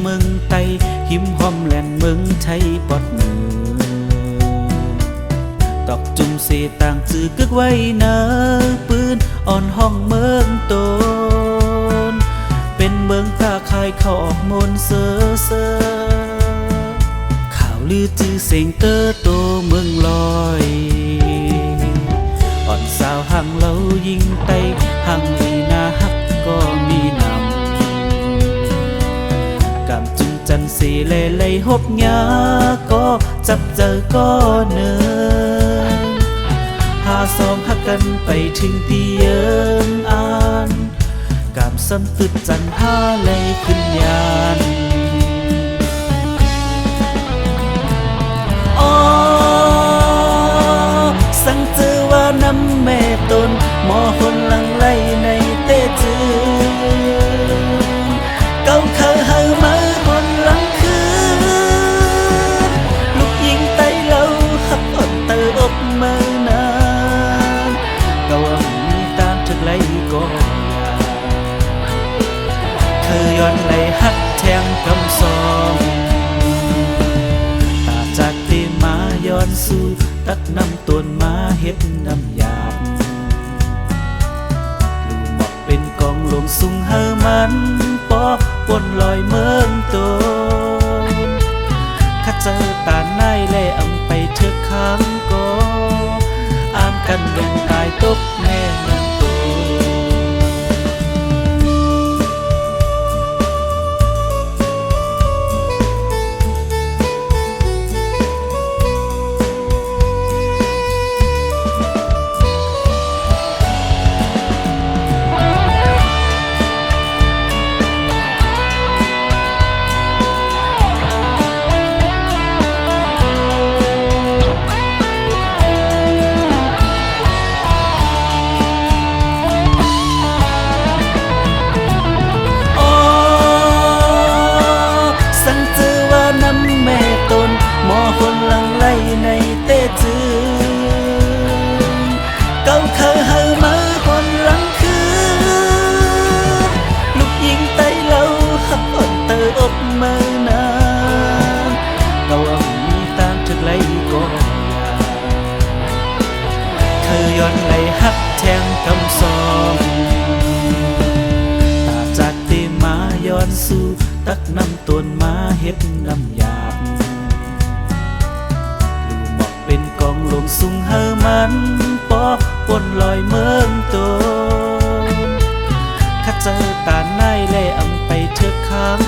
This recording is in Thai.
เมืองไตหิมหอมแลนเมืองไทยปอดมือตอกจุ่มเสต่างจือกึกไว้เนอปืนอ่อนห้องเมืองโตนเป็นเมืองค้าขายเข้าออกมนเสือข่าวลือจือเสียงเตอโตเมืองลอยอ่อนสาวหังเล่ายิงไตหังลีนาฮักก็มีนำกำจุงจันสีเล่เลยหบยาก็จับเจอก็เนินหาสองหักกันไปถึงตีเยินอ่านกำซ้ำตึดจันหาเลยขึ้นยานสั่งเจอว่าน้ำแม่ตนหมอคนหลังไหลในเต้จือเก้าเคยให้มาคนหลังคืนลูกยิงไตเล่าหักอ่อนเตออกมานานเก้ามีตามถึกไหลก็เคยย้อนไหลหักแทงคำสองตาจากตีมาย้อนสู่ตักน้ำต้นมาเฮ็ดน้ำยาบลูกบอกเป็นกองลงสูงเฮามันปอปนลอยเมืองตนข้าเจอตาในแลอำไปเถือกค้างก็อ่านกันลงตายตกแม่น้ำตคนหลังไหลในเต้จือเก้าเคยให้มาคนหลังคืนลูกยิงไตเล่าหักอ่อนเตออกมานานเก้ามีตามถึกไหลก็เคยย้อนไหลหักแทงคำสองตาจากเตมาย้อนสู่ตักน้ำต้นมาเฮ็ดน้ำยาบเป็นกองลงสูงเฮามันปอปนลอยเมืองตนข้าเจอตาในแลอำไปเถือกค้าง